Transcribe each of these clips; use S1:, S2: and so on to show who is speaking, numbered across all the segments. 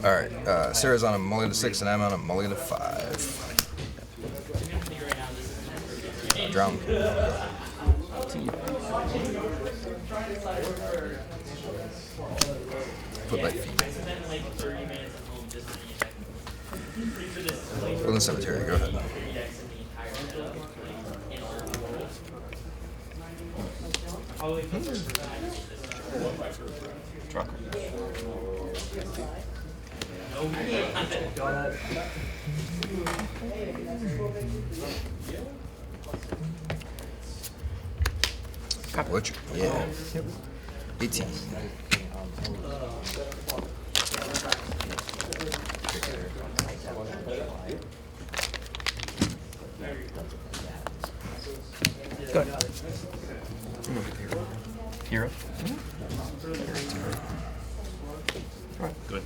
S1: Alright, Sarah's on a mulligan to 6 and I'm on a mulligan to 5. Drum. Put my feet. Go in the cemetery, go ahead.
S2: Truck.
S1: Butcher, yeah. 18.
S2: Good. Hero. Good.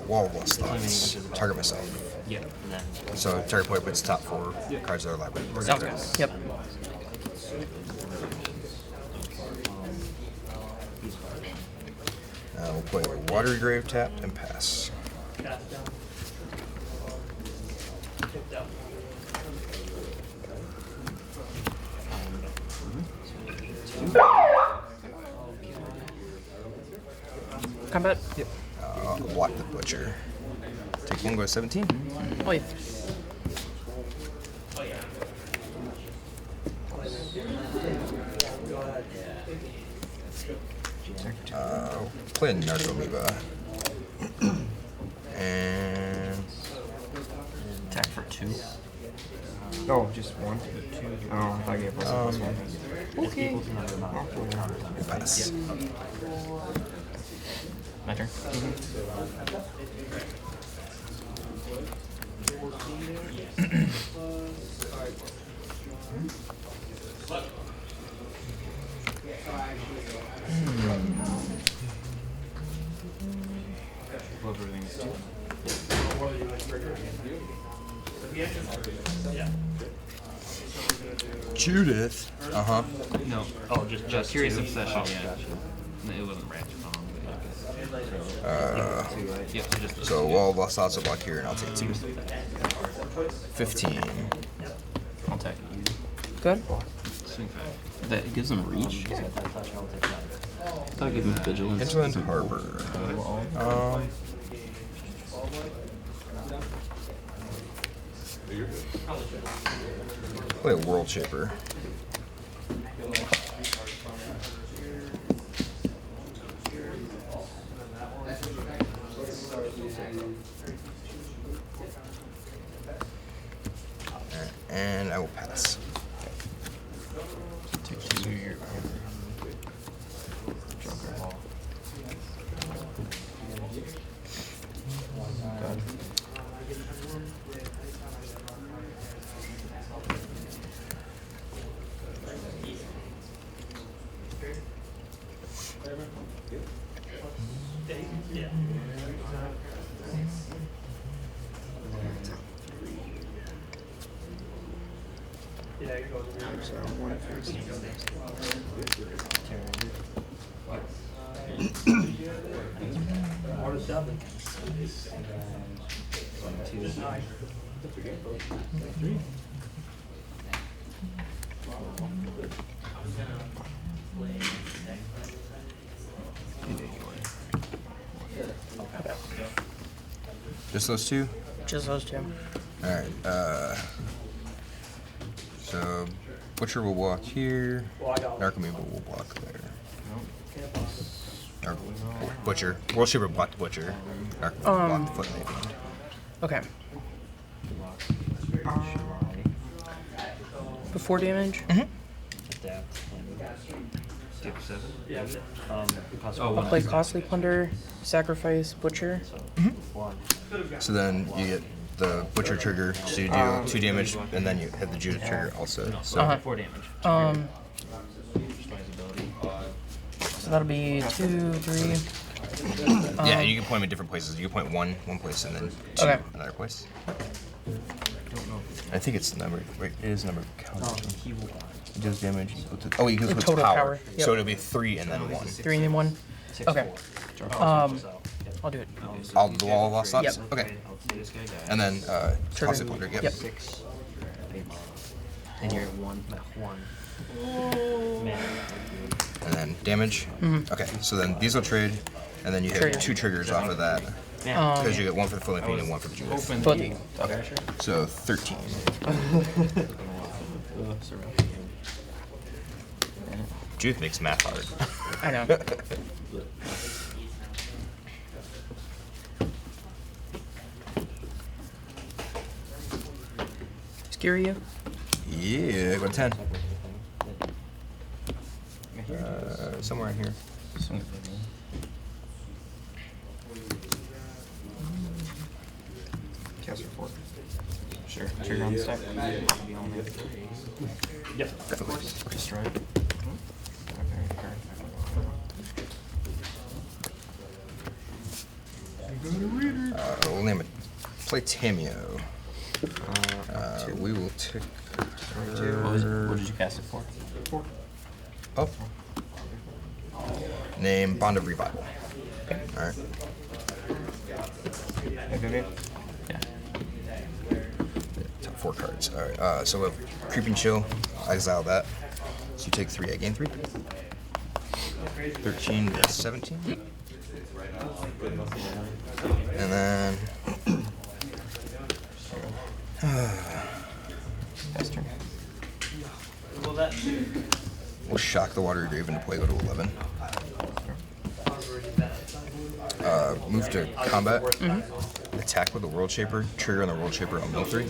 S1: Wall of Lust Thoughts. Target myself.
S2: Yeah.
S1: So target player puts top 4 cards of their library.
S2: Sounds good. Yep.
S1: We'll play Watery Grave tapped and pass.
S2: Combat? Yep.
S1: Block the Butcher. Take 1, go to 17.
S2: Oh, yeah.
S1: Play a Narcomoeba. And
S2: Attack for 2.
S3: Oh, just 1? Oh, I gave us one.
S2: Okay.
S1: pass.
S2: My turn.
S3: Love everything's too.
S1: Judith. Uh-huh.
S2: No. Oh, just Curious Obsession. Yeah. No, it wasn't branch. Yeah, just
S1: So Wall of Lost Thoughts will block here, and I'll take 2. 15.
S2: I'll take it.
S4: Good.
S2: Swing 5. That gives them reach. That'll give them vigilance.
S1: Inland Harbor. Play a World Shaper. And I will pass.
S2: Take 2.
S1: Just those 2?
S4: Just those 2.
S1: Alright, so Butcher will walk here. Narcomoeba will block there. Or Butcher. World Shaper block the Butcher. Narcomoeba block the Foot Mayfield.
S4: Okay. Before damage? I'll play Costly Plunder, Sacrifice, Butcher.
S1: So then you get the Butcher trigger, so you deal 2 damage, and then you hit the Judith trigger also. So
S2: 4 damage.
S4: So that'll be 2, 3.
S1: yeah, you can point them at different places. You can point one place, and then 2
S4: Okay.
S1: another place. I think it's number. Wait, it is number count. It does damage equal to. Oh, equals
S4: The
S1: with
S4: total
S1: power.
S4: power, yep.
S1: So it'll be 3 and then 1.
S4: 3 and then 1. Okay. I'll do it.
S1: All the last slots?
S4: Yep.
S1: Okay. And then costly plunder, yep.
S4: Yep.
S2: And you're at one.
S1: And then damage. Okay, so then these will trade, and then you hit
S4: Trigger.
S1: 2 triggers off of that. Because you get 1 for the Floating Fiend and 1 for the Judith.
S4: Both of you.
S1: Okay, so 13. Judith makes math hard.
S4: I know. Scare you?
S1: Yeah, go to 10. Somewhere in here.
S3: Cast for 4. Sure. Trigger on the stack.
S2: Yep.
S1: Definitely.
S3: Destroy.
S1: We'll name it Platamio. We will take.
S2: What did you cast it for?
S3: 4.
S1: Oh. Name Bond of Revival. Alright.
S2: Yeah.
S1: Top 4 cards. Alright. So we have Creeping Chill. Exile that. So you take 3, I gain 3. 13 to 17. And then. We'll shock the Watery Grave into play, go to 11. Move to combat. Attack with the World Shaper. Trigger on the World Shaper on mill 3.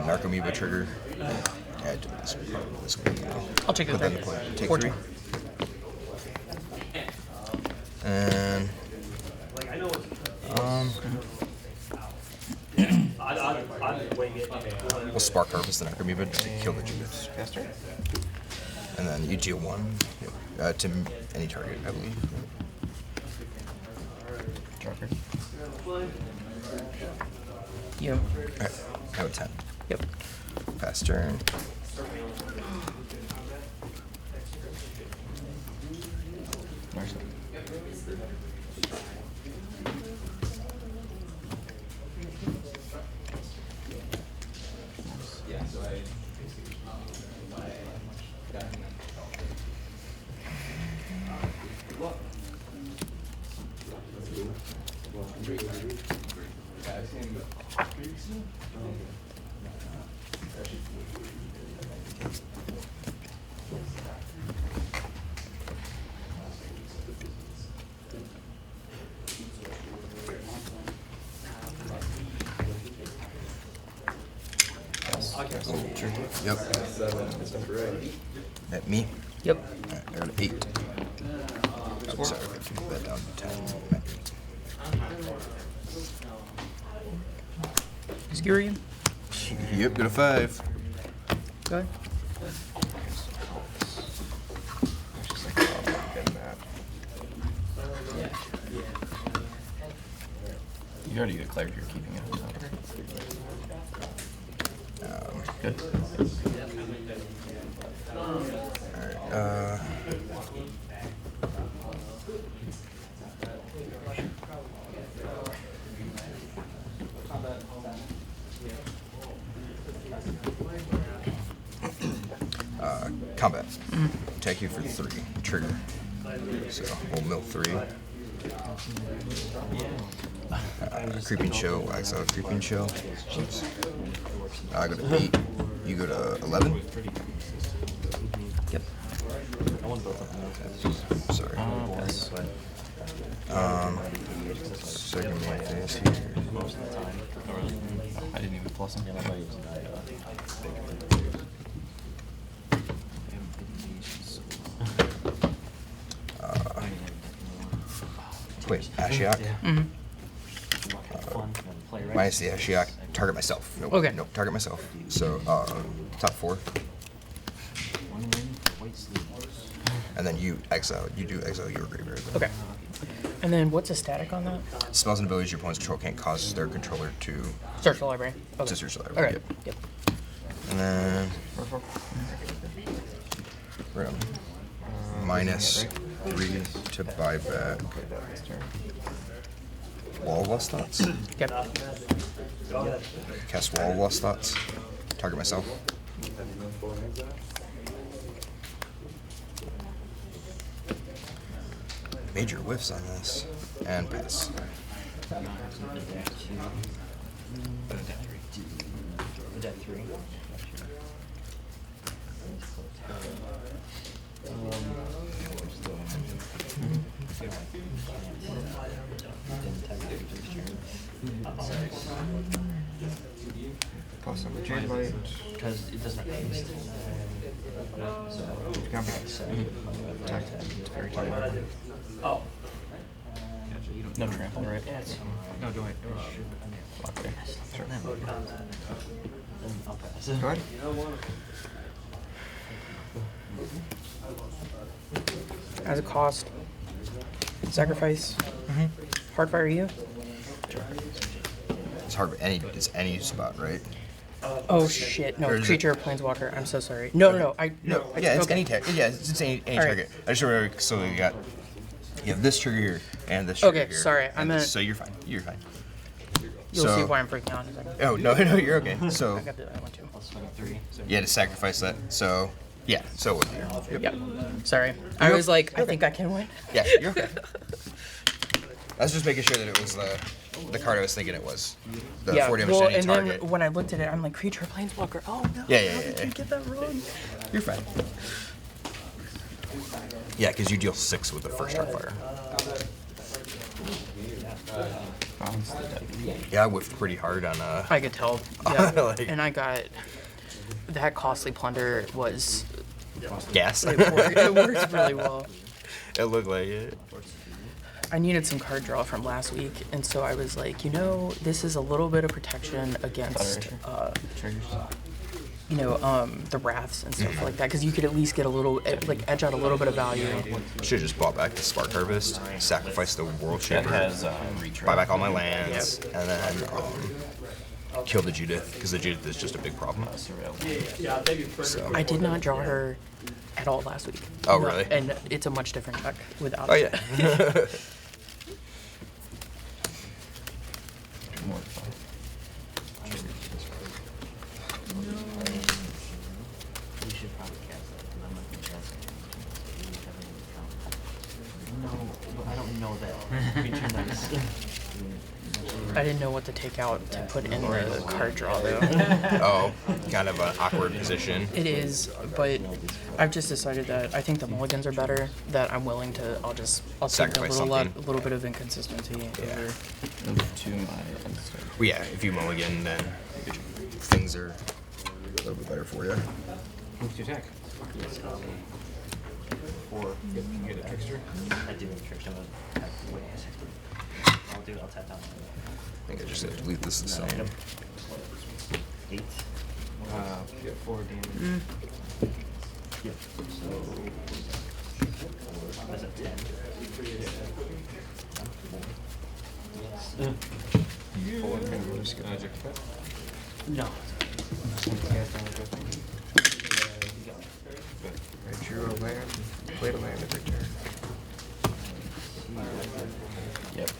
S1: Narcomoeba trigger. Yeah, do this.
S4: I'll take it
S1: Put that
S4: then.
S1: into play. Take
S4: 14.
S1: 3. And we'll Spark Harvest the Narcomoeba to kill the Judith.
S3: Caster.
S1: And then you deal 1 to any target, I believe.
S3: Draw card.
S4: You.
S1: Alright, now 10.
S4: Yep.
S1: Pass turn.
S3: Mercy.
S1: Yep. At me?
S4: Yep.
S1: Alright, I got an 8. Oh, sorry, I can move that down to 10.
S4: Scare you?
S1: Yep, got a 5.
S4: Go ahead.
S3: You already declared you're keeping it. Good.
S1: Alright, combat. Attack you for 3. Trigger. So we'll mill 3. Creeping Chill. Exile Creeping Chill. Oops. I go to 8. You go to 11.
S4: Yep.
S1: Sorry. Second main phase here.
S3: I didn't even plus him.
S1: Wait, Ashiok? Minus the Ashiok. Target myself. Nope.
S4: Okay.
S1: Nope, target myself. So, top 4. And then you exile. You do exile your graveyard.
S4: Okay. And then what's a static on that?
S1: Spells and abilities your opponent's control can't cause their controller to
S4: Search the library. Okay.
S1: to search the library.
S4: Alright.
S1: Yep.
S4: Yep.
S1: And then we're gonna minus 3 to buy back. Wall of Lust Thoughts.
S4: Yep.
S1: Cast Wall of Lust Thoughts. Target myself. Major whiffs on this. And pass.
S3: Plus I'm a chain light.
S2: Because it doesn't have haste.
S3: Attack. It's very tight.
S2: No trample, right?
S3: No, do it.
S2: Block there.
S3: Sure.
S2: I'll pass.
S3: Go ahead.
S4: As a cost. Sacrifice. Hardfire you.
S1: It's hard. It's any spot, right?
S4: Oh shit! No,
S1: Or is
S4: creature or planeswalker. I'm so sorry. No.
S1: No, yeah, it's
S4: okay.
S1: any target. Yeah, it's any
S4: All right.
S1: target. I just remember. So you have this trigger here and this trigger
S4: Okay,
S1: here.
S4: sorry, I
S1: and
S4: meant-
S1: so you're fine. You're fine.
S4: You'll
S1: So-
S4: see why I'm freaking out in a second.
S1: Oh no, you're okay. So
S4: I got the other one too.
S2: I'll swing 3.
S1: you had to sacrifice that. So yeah, so it would be.
S4: Yep. Sorry. I was like, I think I can win.
S1: Yeah, you're okay. I was just making sure that it was the card I was thinking it was. The 4 damage to any
S4: and
S1: target.
S4: then when I looked at it, I'm like, creature or planeswalker. Oh no!
S1: Yeah,
S4: How
S1: yeah.
S4: did you get that wrong?
S1: You're fine. Yeah, because you deal 6 with the first Starfire. Yeah, I whiffed pretty hard on
S4: I could tell. Yeah.
S1: Like-
S4: And I got that costly plunder was
S1: gas.
S4: it worked really well.
S1: It looked like it.
S4: I needed some card draw from last week, and so I was like, this is a little bit of protection against, the wraths and stuff like that, because you could at least get a little, like, edge out a little bit of value.
S1: Should have just bought back the Spark Harvest, sacrifice the World Shaper, buy back all my lands, and then kill the Judith, because the Judith is just a big problem. So.
S4: I did not draw her at all last week.
S1: Oh, really?
S4: And it's a much different deck without
S1: Oh,
S4: it.
S1: yeah.
S2: You should probably cast that. I'm not going to cast it. No, but I don't know that. Creature nice.
S4: I didn't know what to take out to put in the card draw, though.
S1: Oh, kind of an awkward position.
S4: It is, but I've just decided that I think the mulligans are better. That I'm willing to. I'll take a
S1: Sacrifice
S4: little bit of inconsistency.
S1: Yeah.
S4: Over.
S3: To my
S1: Well, yeah, if you mulligan, then things are a little bit better for you.
S3: Who's your attack?
S2: 4.
S3: You can get a trickster.
S2: I do have a trickster. I'll tap down.
S1: I think I just have to leave this the same.
S2: 8.
S3: Get 4 damage.
S2: Yep. So that's a 10.
S3: And we're just gonna eject that.
S2: No.
S3: I drew a land, played a land every turn.
S2: Yep.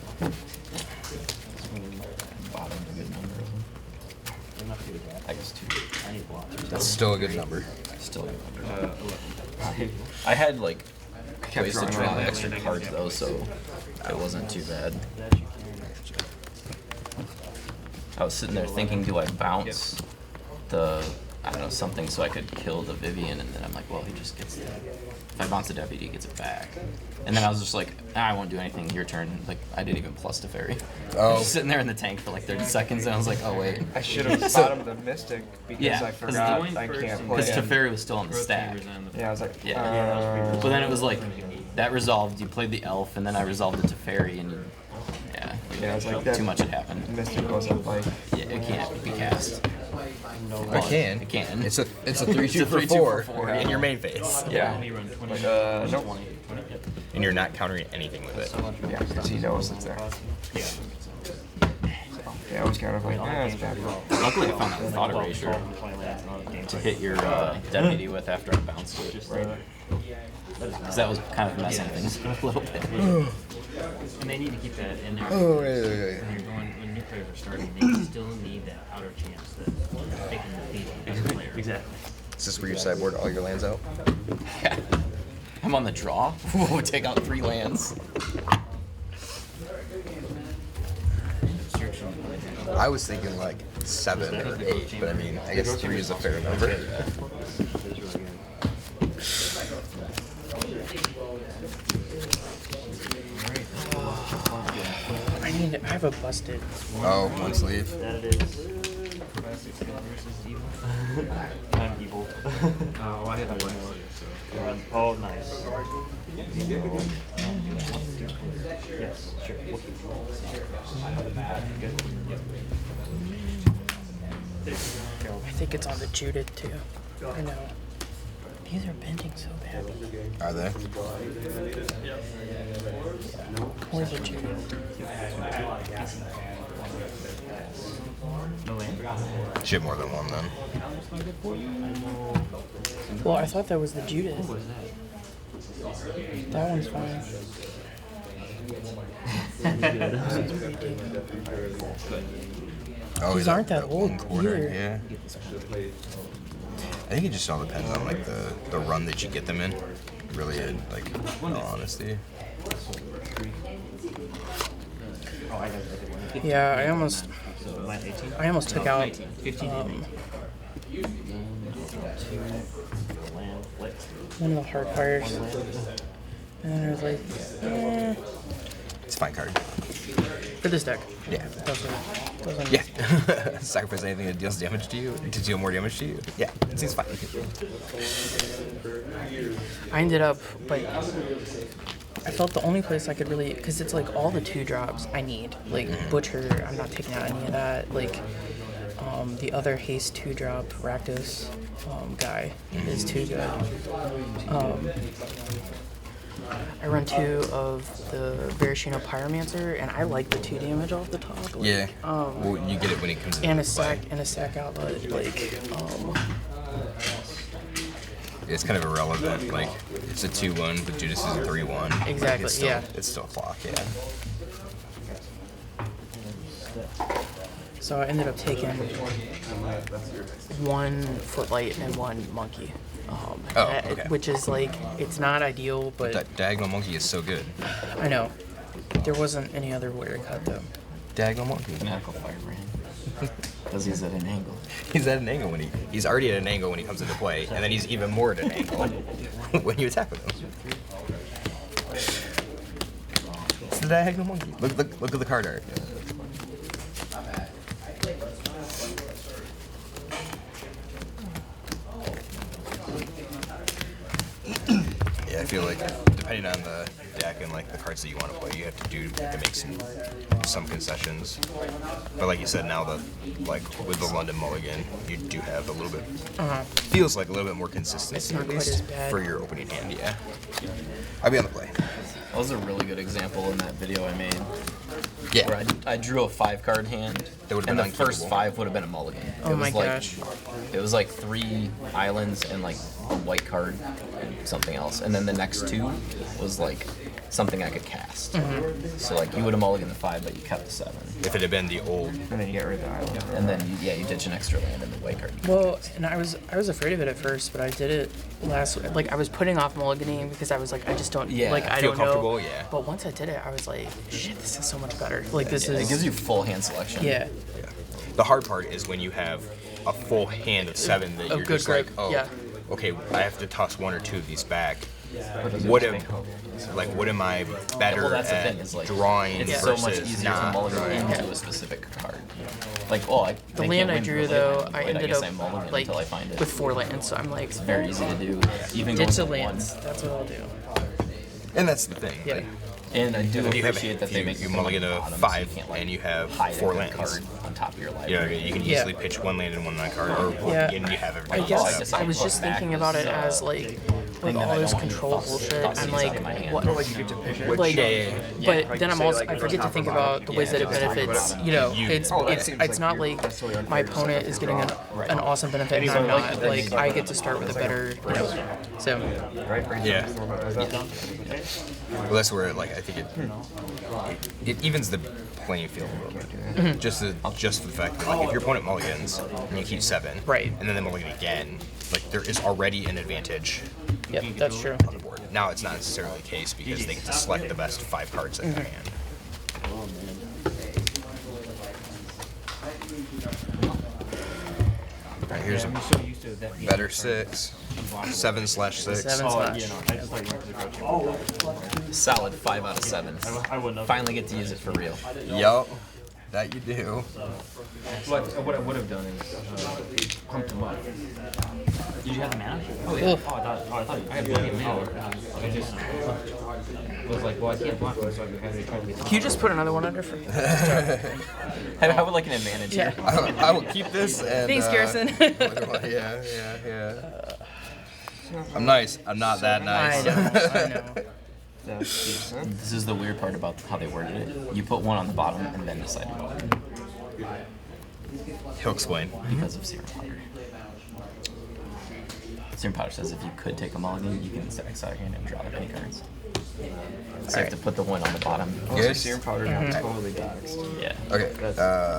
S5: Bottom's a good number. I guess 2.
S2: I need block.
S1: That's still a good number.
S5: Still a good number. I had like ways to
S3: drawing
S5: draw
S3: around
S5: extra cards though, so it wasn't too bad. I was sitting there thinking, do I bounce the, I don't know, something so I could kill the Vivian, and then I'm like, well, he just gets the, if I bounce the deputy, he gets it back. And then I was just like, I won't do anything, your turn. Like, I didn't even plus Teferi. I was just sitting there in the tank for like 30 seconds, and I was like, oh wait.
S3: I should have bottomed the Mystic because
S5: Yeah,
S3: I
S5: 'cause
S3: forgot
S2: going
S3: I
S2: first
S3: can't
S2: and-
S3: play
S5: Because
S3: him.
S5: Teferi was still on the stack.
S3: Yeah, I was like,
S5: Yeah. But then it was like, that resolved, you played the elf, and then I resolved the Teferi, and you,
S3: Yeah, it's like that.
S5: too much had happened.
S3: Mystic wasn't like.
S5: Yeah, it can't be cast.
S1: I can.
S5: It can.
S1: It's a 3-2
S5: It's a
S1: for
S5: 3-2 for
S1: 4
S5: 4,
S1: in
S5: yeah.
S1: your main phase.
S5: Yeah.
S3: Like, nope.
S1: And you're not countering anything with it.
S3: Yeah, because he knows it's there. Yeah, I was kind of like, it's bad.
S5: Luckily, I found that thought erasure to hit your deputy with after I bounced it.
S3: Right.
S5: Because that was kind of messing things up a little bit.
S2: And they need to keep that in there.
S1: Oh,
S2: When you're going, when new players are starting, they still need that outer chance that they can defeat the best player. Exactly.
S1: Is this where you sideboard all your lands out?
S5: Yeah. I'm on the draw. Whoa, take out 3 lands.
S1: I was thinking like 7 or 8, but I mean, I guess 3 is a fair number.
S4: I have a busted.
S1: Oh, 1 sleeve.
S2: That it is. I'm evil. Oh, I had a one. Oh, nice. Yes, sure.
S4: I think it's on the Judith too. I know. These are bending so badly.
S1: Are they?
S4: Where's the Judith?
S2: No land.
S1: Shit, more than 1 then.
S4: Well, I thought that was the Judith.
S2: What was that?
S4: That one's fine.
S1: Oh,
S4: These
S1: yeah,
S4: aren't that old
S1: 1/4,
S4: either.
S1: yeah. I think it just all depends on like the run that you get them in. Really, like, in all honesty.
S4: Yeah, I almost took out
S2: 15
S4: one of the hard fires. And I was like, eh.
S1: It's a fine card.
S4: For this deck.
S1: Yeah.
S4: Doesn't
S1: Yeah. Sacrifice anything that deals damage to you to deal more damage to you. Yeah, it seems fine.
S4: I ended up, like, I felt the only place I could really, because it's like all the 2-drops I need. Like, Butcher, I'm not taking out any of that. Like, the other haste 2-drop Rakdos guy is too good. I run 2 of the Varishino Pyromancer, and I like the 2 damage off the top. Like,
S1: Yeah. Well, you get it when it comes in.
S4: and a sack outlet. Like,
S1: It's kind of irrelevant. Like, it's a 2/1, but Judas is a 3/1.
S4: Exactly,
S1: It's still,
S4: yeah.
S1: It's still a clock, yeah.
S4: so I ended up taking 1 Footlight and 1 Monkey.
S1: Okay.
S4: Which is like, it's not ideal, but
S1: Diagonal Monkey is so good.
S4: I know. There wasn't any other way to cut them.
S1: Diagonal Monkey.
S5: Fanatical Firebrand. Because he's at an angle.
S1: He's at an angle when he's already at an angle when he comes into play, and then he's even more at an angle when you attack with him. It's the Diagonal Monkey. Look at the card art. Yeah, I feel like depending on the deck and like the cards that you want to play, you have to make some concessions. But like you said, now like with the London Mulligan, you do have a little bit feels like a little bit more consistency
S4: It's not
S1: at
S4: quite
S1: least
S4: as bad.
S1: for your opening hand. Yeah, I'll be on the play.
S5: That was a really good example in that video I made.
S1: Yeah,
S5: Where I drew a 5-card hand,
S1: That would've
S5: and
S1: been
S5: the first
S1: unkeepable.
S5: 5 would have been a mulligan.
S4: Oh
S5: It
S4: my
S5: was like,
S4: gosh.
S5: It was like 3 islands and like a white card and something else. And then the next 2 was like something I could cast. So like you would have mulliganed the 5, but you kept the 7.
S1: if it had been the old,
S3: And then you get rid of the island.
S5: And then you ditch an extra land in the white card.
S4: Well, and I was afraid of it at first, but I did it like I was putting off mulliganing because I was like, I just don't
S5: Yeah,
S4: like I
S1: feel
S4: don't know.
S1: comfortable, yeah.
S4: But once I did it, I was like, shit, this is so much better. Like this
S5: Yeah,
S4: is
S5: it gives you full hand selection.
S4: yeah.
S1: the hard part is when you have a full hand of 7 that
S4: Oh,
S1: you're
S4: good
S1: just like,
S4: grip,
S1: oh,
S4: yeah.
S1: okay, I have to toss 1 or 2 of these back. What am I better
S5: Well, that's the
S1: at
S5: thing, is like
S1: drawing
S5: it's
S1: versus
S5: so much easier to
S1: not
S5: mulligan
S1: drawing?
S5: into a specific card. Like, oh,
S4: The land I drew though, I ended
S5: guess
S4: up
S5: I mulligan
S4: like
S5: until I find it.
S4: with 4 lands, so I'm like,
S5: It's very easy to do. Even
S4: ditch the
S5: going with
S4: lands.
S5: one.
S4: That's what I'll do.
S1: And that's the thing.
S4: Yeah.
S1: Like,
S5: And I do
S1: if you have
S5: appreciate that they make
S1: you
S5: them
S1: mulligan
S5: on the
S1: a
S5: bottom,
S1: 5
S5: so you can't, like,
S1: and you have
S5: hide
S1: 4
S5: a
S1: lands.
S5: card on top of your
S1: You know,
S5: library.
S1: you can
S4: Yeah.
S1: easily pitch 1 land and 1 card, or
S4: Yeah.
S1: and you have
S4: I
S1: everything
S4: guess
S1: else up.
S4: I was just
S5: back
S4: thinking about
S5: was,
S4: it as like
S5: thing that
S4: all
S5: I
S4: this
S5: don't want
S4: control
S5: to
S4: bullshit.
S5: toss
S4: I'm
S5: these out
S4: like,
S5: of my hand.
S4: what?
S3: Like you get to pick which.
S4: Like, but
S3: Like
S4: then
S3: you
S4: I'm
S3: say,
S4: also
S3: like,
S4: I
S3: it
S4: forget
S3: goes
S4: to think
S3: top or
S4: about the
S3: bottom.
S4: ways that it
S3: Yeah, top or
S4: benefits.
S3: bottom.
S4: You know,
S1: You-
S4: it's
S3: Oh, that
S4: it's
S3: seems
S4: it's
S3: like
S4: not
S3: weird.
S4: like
S3: That's totally
S4: my
S3: unfair to
S4: opponent
S3: say
S4: is getting
S3: draw.
S4: an awesome benefit and I'm not. Like I get to start with a better. You know, so
S3: Right? Brings
S1: Yeah.
S3: up- is that-
S1: Well, that's where like I think it evens the playing field a little bit. Just for the fact that like if your opponent mulligans and you keep 7,
S4: Right.
S1: and then they mulligan again, like there is already an advantage
S4: yep, that's true.
S1: on the board. Now it's not necessarily the case because they get to select the best 5 cards in their hand. Alright, here's a
S2: I'm so used to that being
S1: better 6, 7/6.
S4: 7 slash.
S2: I just like went to the grocery.
S5: Solid 5 out of 7.
S2: I wouldn't have.
S5: Finally get to use it for real.
S1: Yup, that you do.
S2: What I would have done is pumped them up. Did you have the mana? Oh yeah.
S4: Oof.
S2: Oh, I thought I had plenty of mana. I just was like, well, I can't block them, so I had to try to get.
S4: Can you just put another one under for me?
S5: I would like an advantage
S4: Yeah.
S5: here.
S1: I will keep this and.
S4: Thanks, Garrison.
S1: Yeah. I'm nice. I'm not that
S4: I
S1: nice.
S4: know. I know.
S3: That's decent.
S5: This is the weird part about how they worded it. You put 1 on the bottom and then decide to vote
S1: He'll explain.
S5: because of Serum Powder. Serum Powder says if you could take a mulligan, you can exile your hand and draw the many cards. So you have to put the 1 on the bottom.
S3: Also,
S1: Good.
S3: serum powder now totally doxed.
S5: Yeah.
S1: Okay.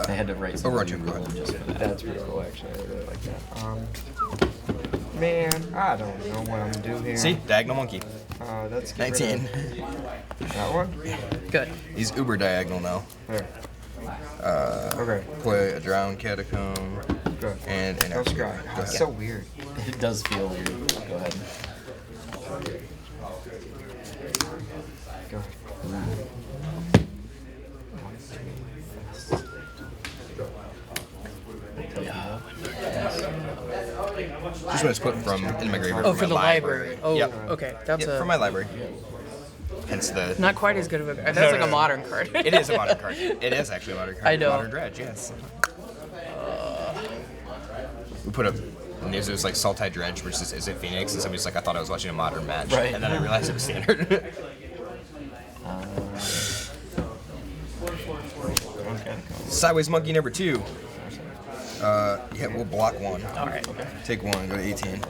S5: They had to write some
S1: Overwatch,
S5: new
S1: go
S5: rule
S1: ahead.
S5: just for that.
S3: That's pretty cool, actually. I really like that. Man, I don't know what I'm gonna do here.
S1: See, diagonal monkey.
S3: That's get rid
S1: 19.
S3: of that one.
S4: Good.
S1: He's uber diagonal now.
S3: There. Okay.
S1: Play a drowned catacomb
S3: Good.
S1: and an
S3: No
S1: archivist.
S3: scry.
S1: Go
S3: That's
S1: ahead.
S3: so weird.
S5: It does feel weird. Go ahead.
S3: Go ahead.
S1: Just want to split from in my graveyard.
S4: Oh,
S1: from
S4: for
S1: my
S4: the library. Oh,
S1: Yep.
S4: okay. That's
S1: Yep, from my library. Hence the.
S4: not quite as good of a. That's
S1: No,
S4: like
S1: no,
S4: a
S1: no.
S4: modern card.
S1: It is a modern card. It is actually a modern card.
S4: I know.
S1: Modern Dredge, yes. We put up. And there's like Sultai Dredge versus Is It Phoenix, and somebody's like, I thought I was watching a modern match,
S5: Right.
S1: and then I realized it was standard. Sideways Monkey number 2. Yeah, we'll block 1.
S4: All right.
S1: Take 1, go to 18.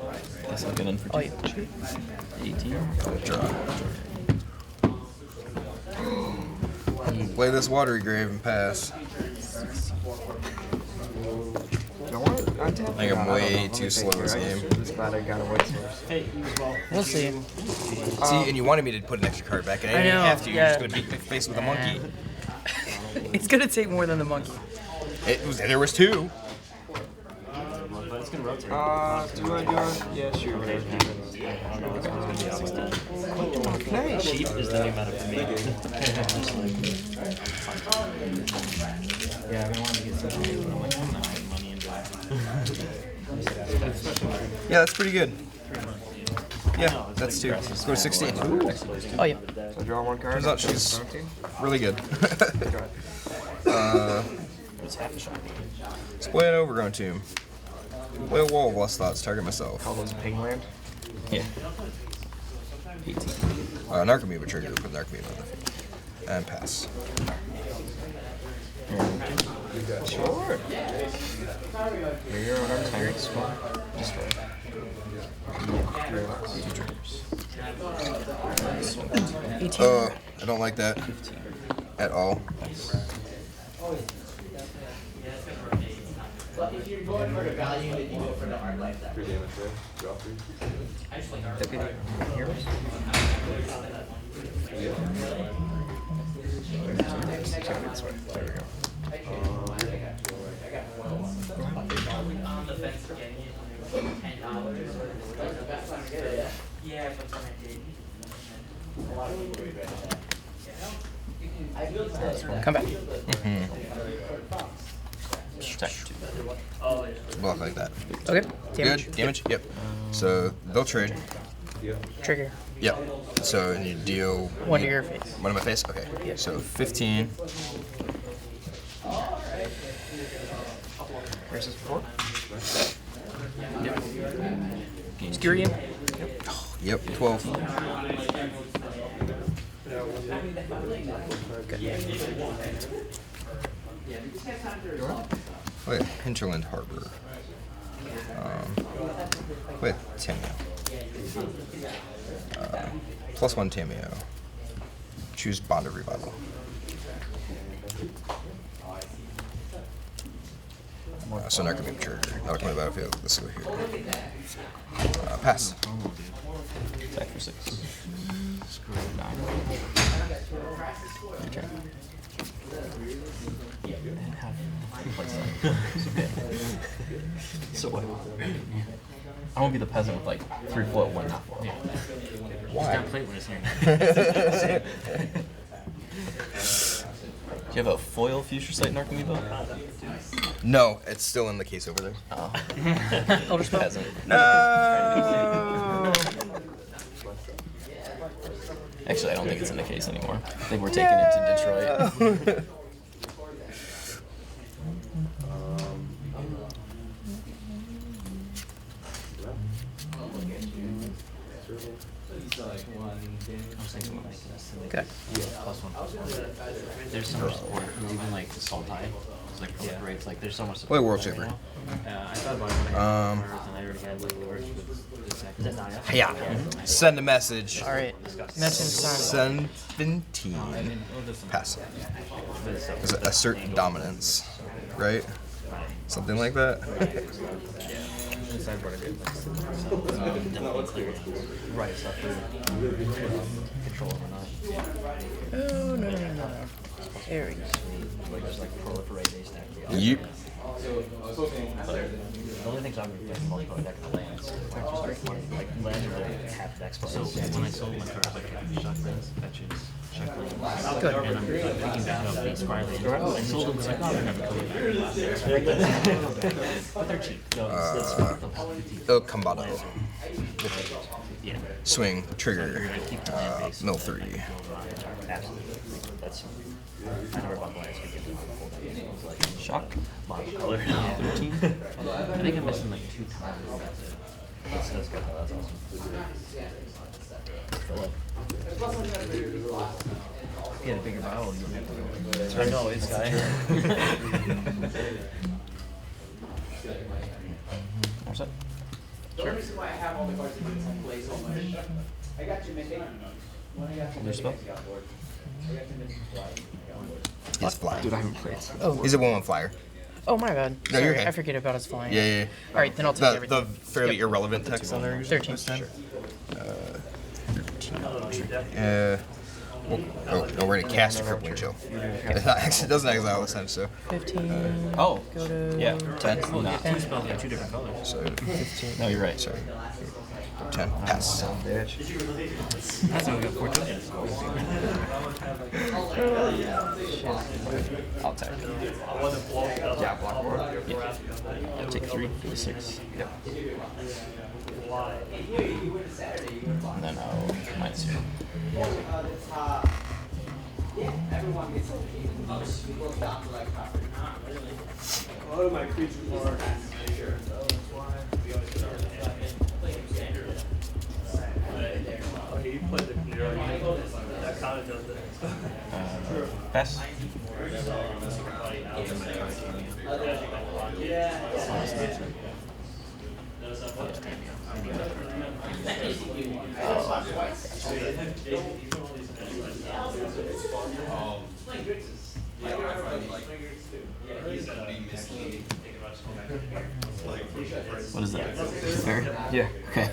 S5: Guess I'll get in for 2.
S4: Oh, yeah.
S5: 18.
S1: Draw. Play this watery grave and pass.
S3: You know what? I
S1: I think I'm way too slow this game.
S3: I'm just glad I got a white source.
S4: We'll see.
S1: See, and you wanted me to put an extra card back, and I
S4: I
S1: didn't
S4: know,
S1: have to. You're
S4: yeah.
S1: just gonna beat the face with a monkey.
S4: It's gonna take more than the monkey.
S1: There was 2.
S2: But it's gonna rotate.
S3: Do I do it? Yeah, sure. Okay.
S2: Cheap is the new meta for me. Yeah, I've been wanting to get some money, but I'm like, I'm not putting money into it.
S1: Yeah, that's pretty good. Yeah, that's 2. Let's go to 16. Ooh,
S4: Oh yeah.
S3: So draw 1 card.
S1: turns out she's
S3: 17.
S1: really good.
S5: It's half a shot.
S1: Display an Overgrown Tomb. Play a Wall of Lost Thoughts. Target myself.
S3: All those pigland.
S5: Yeah. 18.
S1: Narcomoeba trigger. Put Narcomoeba on the field. And pass.
S3: Sure. Here you're on our tyrant squad. Destroy.
S4: 18.
S1: I don't like that at all.
S3: Deputy heroes. This way. There we go.
S4: Come back.
S5: Protect 2.
S1: Block like that.
S4: Okay. Damage.
S1: Good. Damage? Yep. So they'll trade.
S4: Trigger.
S1: Yep. So you deal
S4: 1 to your face.
S1: 1 to my face? Okay.
S4: Yep.
S1: So 15.
S3: Versus 4.
S4: Skirian.
S1: Yep, 12. Wait, Hinterland Harbor. With Tameo. +1 Tameo. Choose Bond of Revival. So not gonna be a trigger. Not gonna be a battlefield. Let's go here. Pass.
S5: Attack for 6. Screw 9. Your turn. So what? I want to be the peasant with like 3 float, 1 not float.
S2: Yeah.
S1: Why?
S2: Just don't play when it's here.
S5: Do you have a foil Future Sight Narcomoeba?
S1: No, it's still in the case over there.
S5: Oh.
S4: Elder spell?
S5: Peasant.
S1: No.
S5: Actually, I don't think it's in the case anymore. I think we're taking it to Detroit.
S4: Okay.
S2: There's so much support. Even like the Sultai. It's like proliferates. Like there's so much support.
S1: Play World
S2: right
S1: Shaper.
S2: now. I thought about it when I had cards and I already had like words with the second.
S1: Yeah. Send a message.
S4: All right. Message signed.
S1: 17. Pass. Assert dominance. Right? Something like that.
S2: Right stuff for control or not.
S4: Oh, no. Aries.
S2: Like just like proliferate they stack together.
S1: Yep.
S2: The only things I'm thinking about going back to the lands. Like lands are like half deck spells. So when I sold my cards, like shotguns, fetches, checklands.
S4: Good.
S2: And I'm picking back up these Sparlands. I sold them because I thought I'd never come back. But they're cheap. No, it's
S1: El Combado.
S2: yeah.
S1: Swing. Trigger.
S2: I keep the land base.
S1: Mill 3.
S2: Absolutely. That's. I never bought lands because of like
S5: Shock.
S2: monocolor. 13. I think I'm missing like 2 times. That's good. That's awesome. Fill up. Yeah, the bigger barrel, you don't have to go. I know, it's guy.
S5: What's that?
S6: The reason why I have all the cards in this play so much. I got you missing.
S5: Your spell?
S1: He's flying.
S3: Dude, I haven't played.
S4: Oh,
S1: He's a 1/1 flyer.
S4: oh my bad.
S1: No, you're
S4: Sorry,
S1: okay.
S4: I forget about his flying.
S1: Yeah.
S4: All right, then I'll take
S1: The
S4: everything.
S1: fairly irrelevant text on there.
S4: 13. Sure.
S1: Oh, no, we're gonna cast a Crippling Chill. It doesn't exile this time, so.
S4: 15.
S5: Oh.
S4: Go to.
S5: Yeah. 10.
S2: Well,
S5: No.
S2: yeah, 2 spells got 2 different colors.
S1: So
S4: 15.
S5: No, you're right.
S1: sorry. 10. Pass.
S3: Bitch.
S2: That's why we got 4 tokens.
S5: I'll take.
S3: Yeah, block board.
S5: I'll take 3 for the 6.
S3: Yep.
S5: And then I'll -2.
S6: What am I creature for? Oh, you played the computer. That kind of does it.
S5: Pass. What is that? Fair?
S3: Yeah.
S5: Okay.
S3: I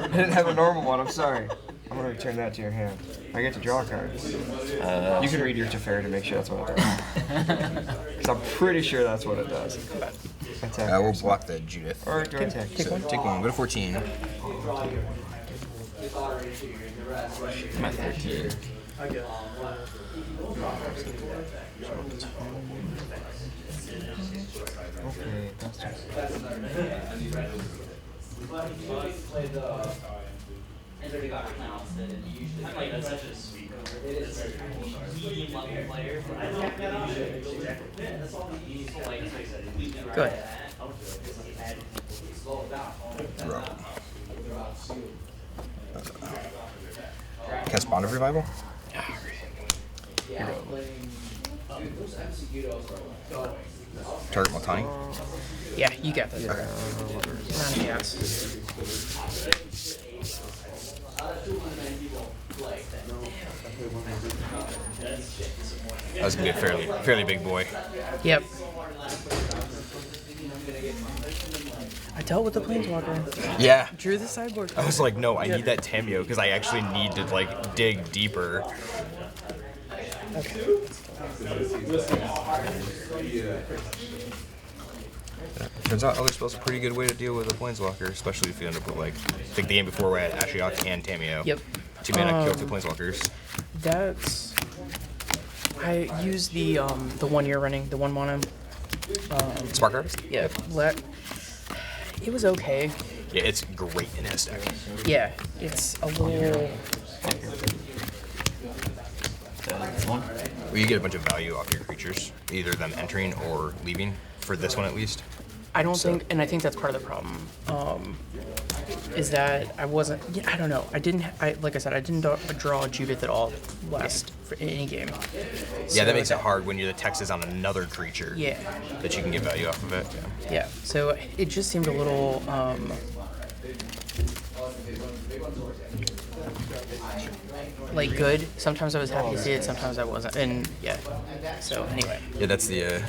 S3: didn't have a normal one, I'm sorry. I'm gonna return that to your hand. I get to draw cards. You can read your Teferi to make sure that's what it does. Because I'm pretty sure that's what it does. Attack.
S1: We'll block the Judith.
S3: Or do I attack?
S1: So take 1. Go to 14.
S5: I'm at 13.
S3: Okay, that's
S4: Good.
S1: Draw. Cast Bond of Revival. Target Multani.
S4: Yeah, you got this. Okay. Round of gas.
S1: That was gonna be a fairly big boy.
S4: Yep. I dealt with the Planeswalker.
S1: Yeah.
S4: Drew the sideboard.
S1: I was like, no, I need that Tameo because I actually need to like dig deeper.
S4: Okay.
S1: Turns out other spells are a pretty good way to deal with a Planeswalker, especially if you end up with like the game before we had Ashiok and Tameo.
S4: Yep.
S1: 2 mana kill 2 Planeswalkers.
S4: That's. I used the one you're running, the 1 mana.
S1: Spark Harvest?
S4: Yeah. It was okay.
S1: Yeah, it's great in his deck.
S4: Yeah, it's a little.
S5: One.
S1: Well, you get a bunch of value off your creatures, either them entering or leaving, for this one at least.
S4: I don't think, and I think that's part of the problem. Is that I wasn't. Yeah, I don't know. Like I said, I didn't draw Judith at all last for any game.
S1: Yeah, that makes it hard when the text is on another creature.
S4: Yeah.
S1: That you can get value off of it.
S4: Yeah. So it just seemed a little. Like good. Sometimes I was happy to see it. Sometimes I wasn't. And yeah. So anyway.
S1: Yeah, that's the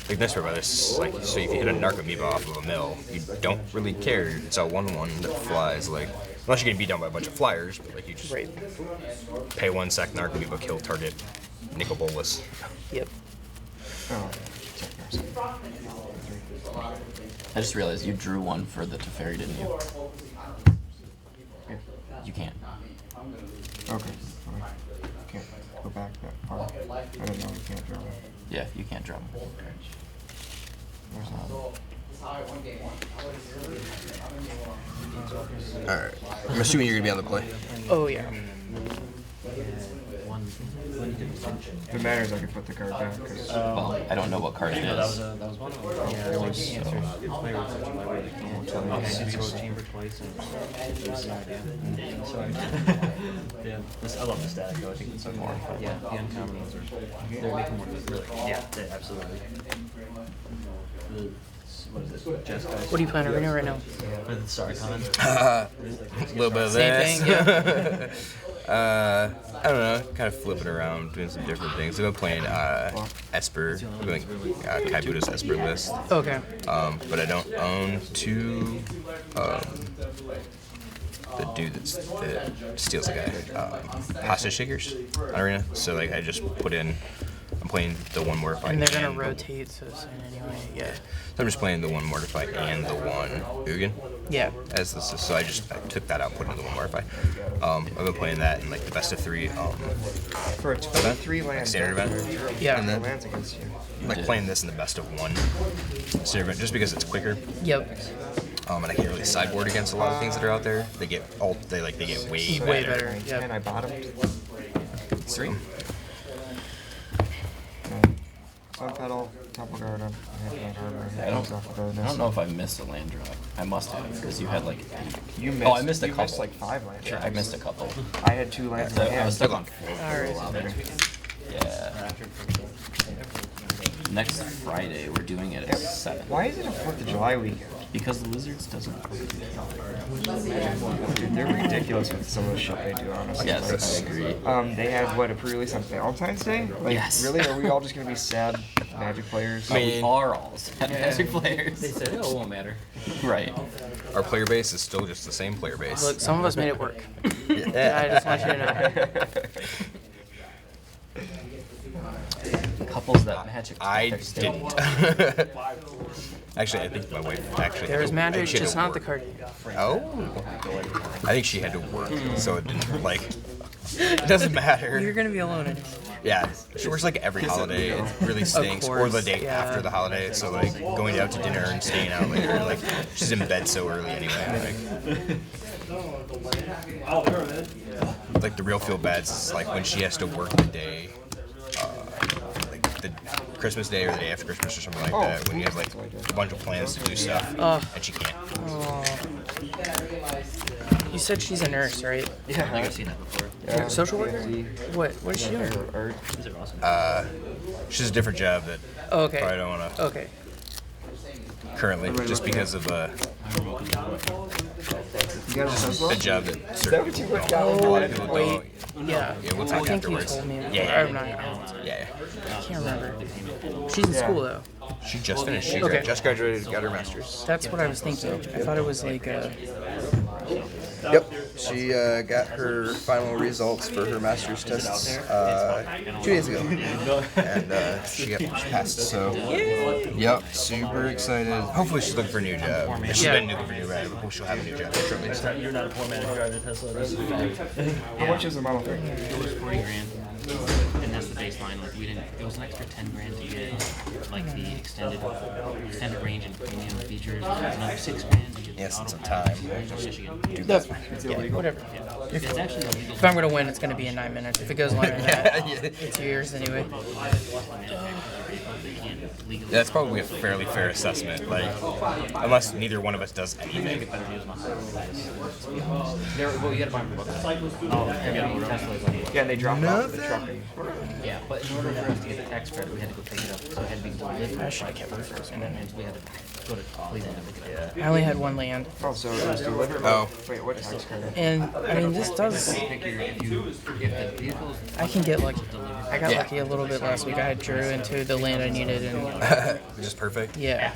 S1: like nice part about this. Like, so if you hit a Narc Amoeba off of a mill, you don't really care. It's a 1/1 that flies. Like, unless you're getting beat down by a bunch of flyers, but like you just pay 1 sack Narc Amoeba, kill target Nicol Bolas.
S4: Yep.
S5: I just realized you drew one for the Teferi, didn't you? You can't.
S3: Okay. Can't go back that far. I didn't know you can't draw.
S5: Yeah, you can't draw.
S1: Alright. I'm assuming you're gonna be on the play.
S4: Oh yeah.
S3: If it matters, I can put the card back. Cause
S5: Well, I don't know what card it is.
S2: That was one of them. Yeah, it was. I had to go chamber twice and so yeah, I love the static though. I think it's more. Yeah, the uncommon ones are they're making more really. Yeah, absolutely. What is it? Jessica.
S4: What are you playing arena right now?
S2: With Sarkon.
S1: A little bit of
S4: Same
S1: this.
S4: thing. Yeah.
S1: I don't know, kind of flipping around, doing some different things. I've been playing Esper, doing Kai Buddha's Esper list.
S4: Okay.
S1: But I don't own 2. The dude that steals a guy, hostage shakers on arena. So like I just put in. I'm playing the 1 Mortify.
S4: And they're gonna rotate, so soon anyway. Yeah.
S1: So I'm just playing the 1 Mortify and the 1 Ugin.
S4: Yeah.
S1: As this is, so I took that out, put in the 1 Mortify. I've been playing that in like the best of 3.
S3: for a 3 land
S1: standard event.
S4: Yeah.
S1: And then
S3: lands against you.
S1: like playing this in the best of 1 standard event just because it's quicker.
S4: Yep.
S1: And I can't really sideboard against a lot of things that are out there. They get way better.
S4: Yeah.
S3: And I bottomed.
S1: 3.
S3: Sun Petal, Temple Garden,
S5: I don't know if I missed a land drop. I must have, because you had like.
S3: You missed,
S5: I missed a couple.
S3: missed like 5 lands.
S5: Sure, I missed a couple.
S3: I had 2 lands in my
S5: I was
S3: hand.
S5: stuck on 4 for a
S4: Alright.
S5: while there. Yeah. Next Friday, we're doing it at 7.
S3: Why is it a 4th of July weekend?
S5: Because the Lizards doesn't work.
S3: Dude, they're ridiculous with some of the shit they do, honestly.
S5: Yes, I agree.
S3: They had what, a pre-release on Valentine's Day? Like,
S5: Yes.
S3: really? Are we all just gonna be sad Magic players?
S5: We are all Magic players.
S2: They said it won't matter.
S5: Right.
S1: Our player base is still just the same player base.
S4: Look, some of us made it work.
S1: Yeah.
S4: I just want you to know.
S5: Couples that Magic.
S1: I
S5: they're still-
S1: didn't. Actually, I think my wife actually.
S4: There was magic,
S1: she had
S4: just
S1: to
S4: not the
S1: work.
S4: card.
S1: Oh. I think she had to work, so it didn't like. It doesn't matter.
S4: You're gonna be alone anyway.
S1: Yeah, she works like every holiday. It really stinks. Or the
S4: course,
S1: day
S4: yeah.
S1: after the holiday. So like going out to dinner and staying out later. Like she's in bed so early anyway. Like the real feel bad is like when she has to work the day, like the Christmas Day or the day after Christmas or something like that. When you have like a bunch of plans to do stuff and she can't.
S4: You said she's a nurse, right?
S2: I think I've seen that before.
S3: Yeah.
S4: Social worker? What is she doing?
S3: Art.
S2: Is it awesome?
S1: She's a different job that
S4: Oh, okay.
S1: probably don't want to
S4: Okay.
S1: currently, just because of
S3: You got a Tesla?
S1: a job that
S3: Is that what you went down?
S1: a lot of people
S4: Wait.
S1: don't.
S4: Yeah.
S1: Yeah, we'll
S4: I
S1: talk
S4: think you
S1: afterwards.
S4: told me.
S1: Yeah.
S4: Or not. I
S1: Yeah.
S4: can't remember. She's in school though.
S1: She just finished. She
S4: Okay.
S1: just graduated, got her master's.
S4: That's what I was thinking. I thought it was like
S1: Yep. She got her final results for her master's tests 2 days ago, and she passed. So, yep, super excited. Hopefully, she's looking for a new job. She's been looking for a new job. Hopefully, she'll have a new job shortly.
S2: You're not a poor man who drives a Tesla. This is bad.
S3: How much is the Model 3?
S2: It was 40 grand, and that's the baseline. Like we didn't. It was an extra 10 grand to get like the extended range and premium features. It was another 6 grand to get the
S1: Yes,
S2: auto
S1: some
S2: pack.
S1: time.
S2: Michigan.
S4: that's fine. Yeah, whatever.
S2: It's actually illegal.
S4: If I'm gonna win, it's gonna be in 9 minutes. If it goes longer than that, it's yours anyway.
S2: Legally.
S1: That's probably a fairly fair assessment. Like, unless neither one of us does anything.
S2: Well, you gotta buy them for Tesla's like,
S3: Yeah, and they dropped off the truck.
S2: yeah, but in order for us to get the tax credit, we had to go pick it up. So it had to be delivered. I should have kept it first, and then we had to go to Cleveland to pick it up.
S4: I only had one land,
S3: Oh, so it was delivered?
S1: Oh.
S3: Wait, what tax credit?
S4: and I mean this does.
S2: Pick your, if the vehicle's
S4: I can get lucky. I got lucky a little bit last week. I drew into the land I needed, and
S1: Just perfect.
S4: yeah.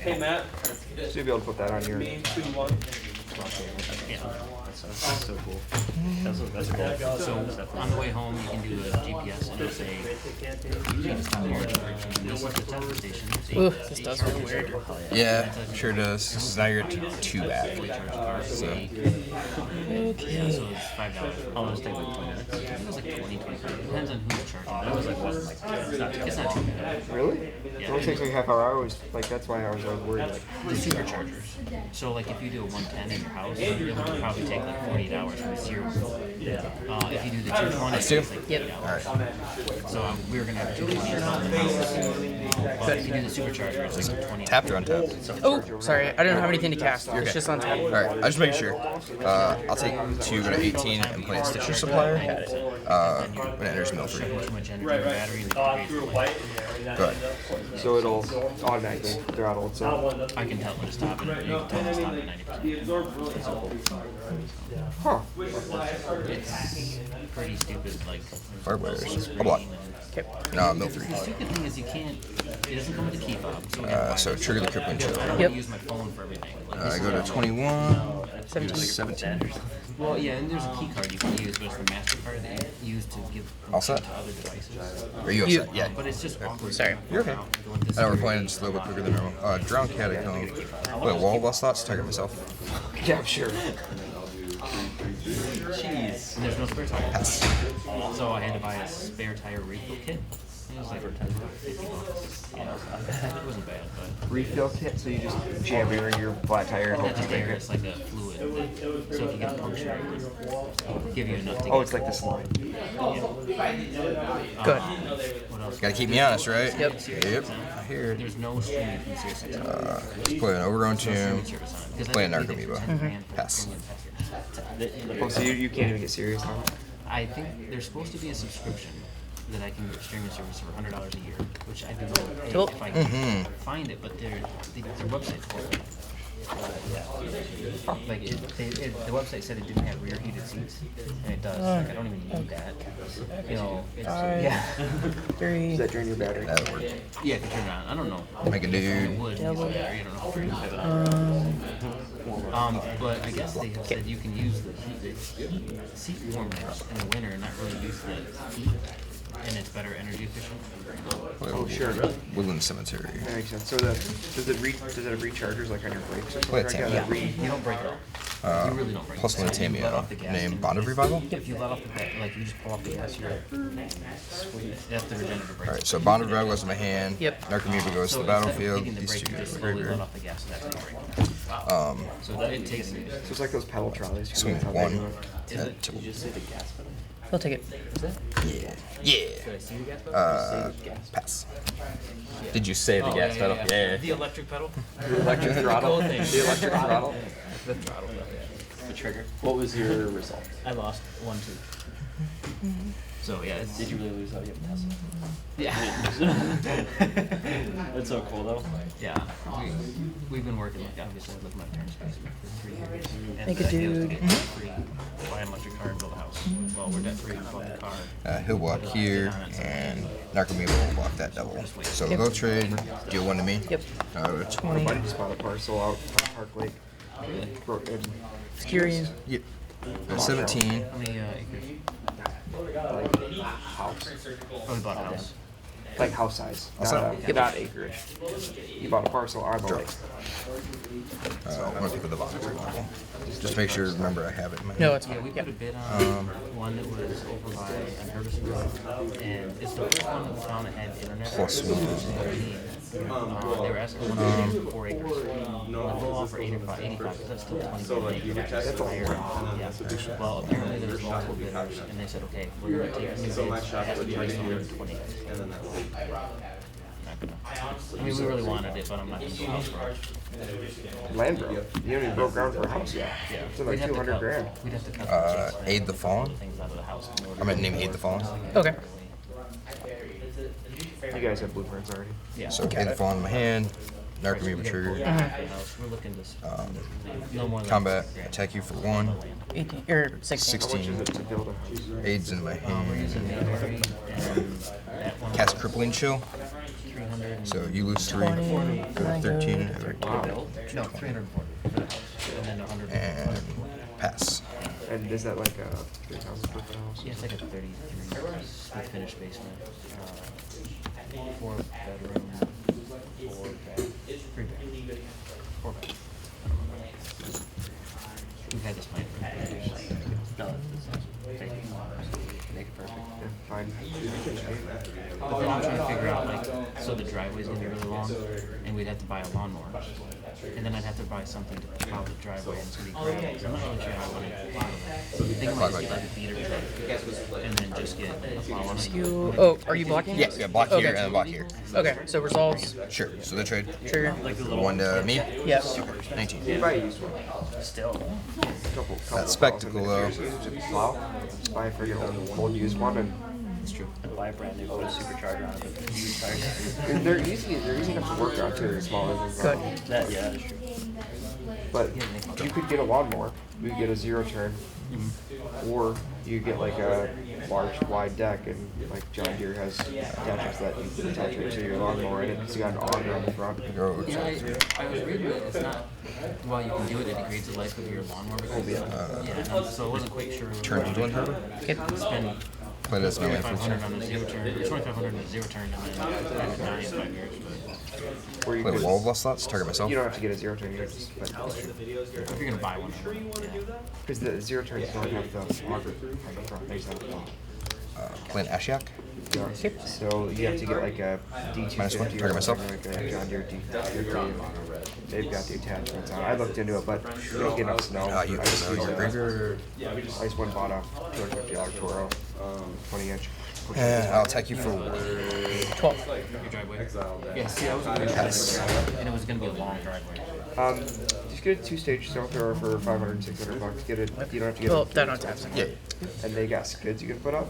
S6: Hey Matt,
S3: So you'll be able to put that on your...
S2: yeah, that's so cool. That's cool. So on the way home, you can do a GPS and it'll say, this is the Tesla station.
S4: Ooh, this does feel weird.
S1: Yeah, sure does. This is now you're too bad. So,
S2: Yeah, so it's $5. I'll just take like 20 minutes. I think it was like 20, 25. It depends on who's charging. But it was like, what? It's not too bad.
S3: Really? It only takes like a half hour. I always, like, that's why I was always worried. Like,
S2: The superchargers. So like if you do a 110 in your house, it'll probably take like 48 hours from 0. If you do the 220, it's like 8 hours. So we were gonna have 220 in the house. But if you do the supercharger, it's like 20.
S1: tapped or untapped?
S4: Oh, sorry, I didn't have anything to cast. It's just on tap.
S1: All right, I just making sure. I'll take 2, go to 18, and play a Stitcher Supplier. When it enters mill 3.
S2: Too much energy in the battery and the upgrades.
S1: Go ahead.
S3: so it'll automatically throttle itself.
S2: I can tell when to stop and you can tell when to stop at 90%.
S3: Huh.
S2: It's pretty stupid, like
S1: Hardware's a block.
S4: Okay.
S1: No, mill 3.
S2: the stupid thing is you can't, it doesn't come with a key fob. So
S1: So trigger the crippling chill.
S2: I don't
S4: Yep.
S2: want to use my phone for everything. Like,
S1: I go to 21,
S4: 17.
S1: 17.
S2: well, yeah, and there's a key card you can use, but it's the MasterCard that you use to give
S1: All set?
S2: to other devices.
S1: Are you all
S4: You-
S1: set? Yeah.
S2: But it's just awkward.
S4: Sorry.
S1: You're okay. I know we're playing just a little bit quicker than normal. Drown Catacomb. Wait, wall bust thoughts? Target myself.
S3: Yeah, I'm sure.
S2: Jeez. And there's no spare tire.
S1: Pass.
S2: So I had to buy a spare tire refill kit. It was like $50. Yeah, it wasn't bad, but
S3: Refill kit, so you just jam it in your flat tire and hope
S2: that's
S3: you
S2: there.
S3: make it.
S2: It's like a fluid. So if you get a puncture, it'll give you enough to
S3: Oh, it's like the slime.
S4: Good.
S2: What else?
S1: Gotta keep me honest, right?
S4: Yep.
S1: Yep. I hear it.
S2: There's no streaming from Sirius XM.
S1: Let's play an Overgrown Tomb.
S2: Because
S1: Play a
S2: I
S1: Narc
S2: paid
S1: Amoeba.
S2: 10 grand for
S1: Pass.
S3: Oh, so you can't even get serious on it?
S2: I think there's supposed to be a subscription that I can get streaming service for $100 a year, which I'd be willing to pay
S4: Cool.
S2: if I can find it, but their website's horrible. Like the website said it didn't have rear heated seats, and it does. Like I don't even need that. You know, it's, yeah,
S4: Very.
S3: Does that drain your battery?
S1: That would work.
S2: yeah. If you turn it on, I don't know.
S1: Make a
S2: It
S1: dude.
S2: would. Use the battery. I don't know. But I guess they have said you can use the seat warmers in the winter and not really use the heat, and it's better energy efficient.
S3: Oh, sure.
S1: Woodland Cemetery.
S3: That makes sense. So does it have rechargers like on your brakes or something?
S1: Play a
S3: Like
S1: Tam.
S3: that?
S2: You don't break it off. You really don't break
S1: Plus
S2: it. So if you let off the
S1: Militamia.
S2: gas,
S1: Name
S2: then-
S1: Bond of Revival?
S2: If you let off the gas, like you just pull off the gas, you're sweet. That's the regenerative brake.
S1: Alright, so Bond of Revival goes to my hand.
S4: Yep.
S1: Narc Amoeba goes to the
S2: instead of
S1: battlefield.
S2: hitting the
S1: These
S2: brake,
S1: two
S2: you
S1: go
S2: just
S1: to the
S2: slowly let
S1: graveyard.
S2: off the gas and that's the brake. So it takes
S3: So it's like those pedal trolleys.
S1: Swing
S3: That's how they do
S1: 1.
S3: it.
S1: 10 to
S4: I'll take it.
S1: Yeah. Pass. Did you say the gas pedal? Yeah.
S2: The electric pedal.
S3: The electric throttle.
S2: thing.
S3: The electric throttle.
S5: The throttle.
S6: The trigger. What was your result?
S2: I lost 1-2. So yeah, it's,
S6: Did you really lose out? You have Tesla.
S2: yeah.
S6: That's so cool though.
S2: Yeah, we've been working, like, obviously, I lived in my parents' basement for 3 years. And
S4: Like a
S2: the idea was to
S4: dude.
S2: get debt-free, buy an electric car and build a house. Well, we're debt-free, we bought the car.
S1: He'll walk here, and Narcomoeba will walk that double. So we'll go trade, deal 1 to me.
S4: Yep. 20.
S3: My buddy just bought a parcel out on Park Lake. Broke in
S4: Scary.
S1: Yep. 17.
S2: How many acres?
S3: house.
S2: Oh, we bought a house.
S3: Like house size.
S1: Also-
S3: Not acreage. You bought a parcel on the lake.
S1: I'm gonna pick with the box. Just make sure, remember, I have it in my
S4: No,
S1: hand.
S4: it's
S2: Yeah, we
S4: yeah.
S2: put a bid on one that was over by an Herberson Road, and it's the first one that we found that had internet.
S1: Plus one.
S2: They were asking 1 for 4 acres. We'll offer 85, because that's still 20 acres. That's higher. Yeah. Well, apparently there was multiple bidders, and they said, okay, we're going to take the bids. It has to be priced on 120. I mean, we really wanted it, but I'm not going to go house for it.
S3: Land broke. You haven't even broke ground for a house yet. It's like
S2: We'd have to
S3: 200
S2: cut-
S3: grand.
S2: We'd have to cut the chase
S1: Aid the Fallen.
S2: things out of the house. in order
S1: I'm gonna
S2: to-
S1: name Aid the Fallen.
S4: Okay.
S3: You guys have blueprints already.
S2: Yeah.
S1: So Aid the Fallen in my hand, Narcomoeba trigger,
S2: We're looking to no more than
S1: combat, attack you for 1,
S4: 18 or 16.
S3: How much
S1: 16,
S3: is it to build a house?
S1: aids in my
S2: We're
S1: hand,
S2: using Mayberry and that one.
S1: cast crippling chill,
S2: 300.
S1: so you lose 3,
S4: 20,
S1: go
S4: and
S1: to
S4: I go
S1: 13,
S2: No, 340 for the house, and then 100.
S1: and pass.
S3: And is that like a 3,000 square foot house?
S2: Yeah, it's like a 33 with finished basement, 4 bedroom, 4 bath, 3 bath, 4 bath. We've had this plan for years.
S6: Make it perfect.
S3: Yeah, fine.
S2: But then I'm trying to figure out, like, so the driveway's gonna be really long, and we'd have to buy a lawnmower. And then I'd have to buy something to plow the driveway, and it's gonna be gravel, 'cause I'm not really sure how I want to plow it. I think I might just get like a beater truck, and then just get a plow on it.
S4: You. Oh, are you blocking?
S1: Yeah, yeah, block here
S4: Okay.
S1: and then block here.
S4: Okay, so resolves.
S1: Sure, so the trade.
S4: Trigger.
S1: 1 to me,
S4: Yes.
S1: 19.
S3: You buy a used one.
S2: Still.
S3: Couple
S1: That spectacle, though.
S3: Just plow. Just buy a friggin' old used one and
S2: It's true.
S6: Buy a brand new, put a supercharger on it with a huge tire.
S3: they're easy. They're easy enough to work on too. They're smaller than
S4: Good.
S6: That, yeah, that's true.
S3: But you could get a lawnmower. You could get a 0 turn, or you get like a large wide deck, and like John Deere has attachments that you can attach it to your lawnmower, and it's got an auger on the front.
S1: Go.
S2: Yeah, I was reading it. It's not. Well, you can do it. It degrades the life of your lawnmower. Yeah. No, so I wasn't quite sure.
S1: Turn to 100.
S2: Spend
S1: Play this my life.
S2: 2,500 on a 0 turn, or 2,500 on a 0 turn, and then have it die in 5 years.
S3: Or you
S1: Play
S3: could,
S1: wall of lust slots, target myself.
S3: you don't have to get a 0 turn. You just
S2: If you're gonna buy one, yeah.
S3: because the 0 turns don't have the auger on the front. They just have the plow.
S1: Play an Ashiok.
S3: So you have to get like a D250
S1: -1,
S3: or
S1: target myself.
S3: something, like a John Deere D250. They've got the attachments on. I looked into it, but you don't get enough snow.
S1: You
S3: I just used
S1: your
S3: a-
S1: graveyard.
S3: I just went and bought a $250 Toro, 20 inch.
S1: And I'll attack you for 1.
S4: 12.
S2: Your driveway. Yeah. See, I was gonna and it was gonna be a long driveway.
S3: Just get a 2-stage snow thrower for $500, $600. Get it. You don't have to get
S4: Well,
S3: it.
S4: that on taps.
S1: Yeah.
S3: And they got skids you can put up.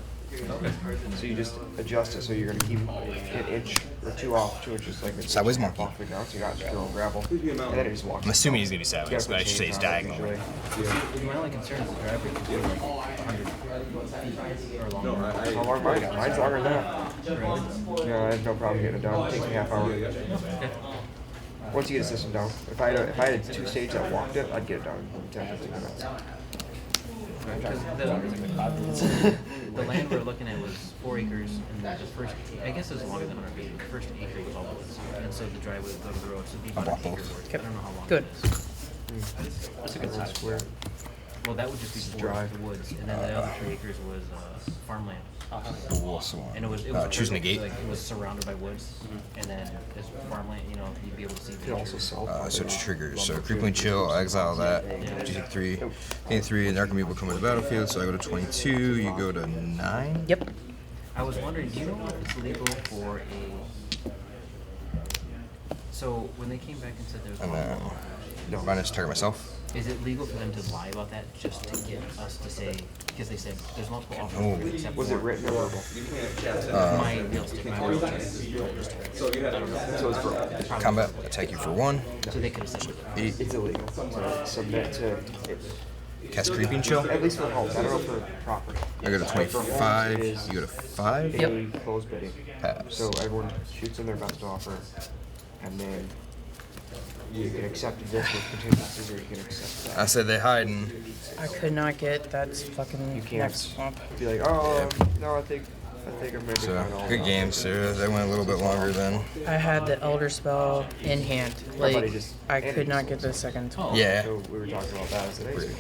S3: So you just adjust it so you're gonna keep an inch or 2 off, 2 inches like it's
S1: Sideways monkey.
S3: off the ground. So you got to throw gravel, and then you just walk.
S1: I'm assuming he's gonna be
S3: You
S1: sideways,
S3: gotta
S1: but I
S3: put
S1: should say
S3: chains
S1: he's
S3: on it
S1: diagonal.
S3: usually.
S2: My only concern is the driveway could be like 100 feet or longer.
S3: How long mine is? Mine's longer than that. Yeah, I have no problem getting it done. It takes me half hour. Once you get a system down, if I had a 2-stage that walked it, I'd get it done in 10-15 minutes.
S2: The land we were looking at was 4 acres, and the first, I guess it was longer than 100 feet. The first acre was all woods, and so the driveway would go to the road, so it'd be about an acre worth. I don't know how long.
S4: Good.
S2: It is.
S3: That's a good size square.
S2: Well, that would just be 4
S3: drive.
S2: the woods, and then the other 3 acres was farmland. And it was
S1: Choose negate.
S2: like it was surrounded by woods, and then as farmland, you know, you'd be able to see.
S3: You could also sell.
S1: So it's triggers. So Crippling Chill, I'll exile that. You take 3. Gain 3, and Narcomoeba will come to the battlefield. So I go to 22, you go to 9.
S4: Yep.
S2: I was wondering, do you know if it's legal for a So when they came back and said there's
S1: And
S2: one
S1: then run as target myself.
S2: is it legal for them to lie about that just to get us to say, because they said there's multiple offers
S1: Oh.
S2: except
S3: Was
S2: for
S3: it written or verbal?
S2: my realistic, my real check.
S3: So it's verbal.
S1: Combat, attack you for 1.
S2: So they could have said it.
S1: 8.
S3: It's illegal to submit to,
S1: Cast Creeping Chill.
S3: at least for homes. I don't know for property.
S1: I go to
S3: For homes,
S1: 25.
S3: it is
S1: You go to 5.
S3: a closed bidding.
S1: Pass.
S3: So everyone shoots in their best offer, and then you can accept this with contingencies, or you can accept that.
S1: I said they hiding.
S4: I could not get that fucking
S3: You can't
S4: next swamp.
S3: be like, oh, no, I think I'm maybe
S1: So,
S3: fine all
S1: good
S3: that.
S1: game, Sarah. They went a little bit longer than.
S4: I had the Elder Spell in hand.
S3: buddy
S4: Like,
S3: just
S4: I
S3: handed
S4: could
S3: me
S4: not
S3: some
S4: get the second.
S1: Yeah.
S3: So we were talking about that. I said, hey,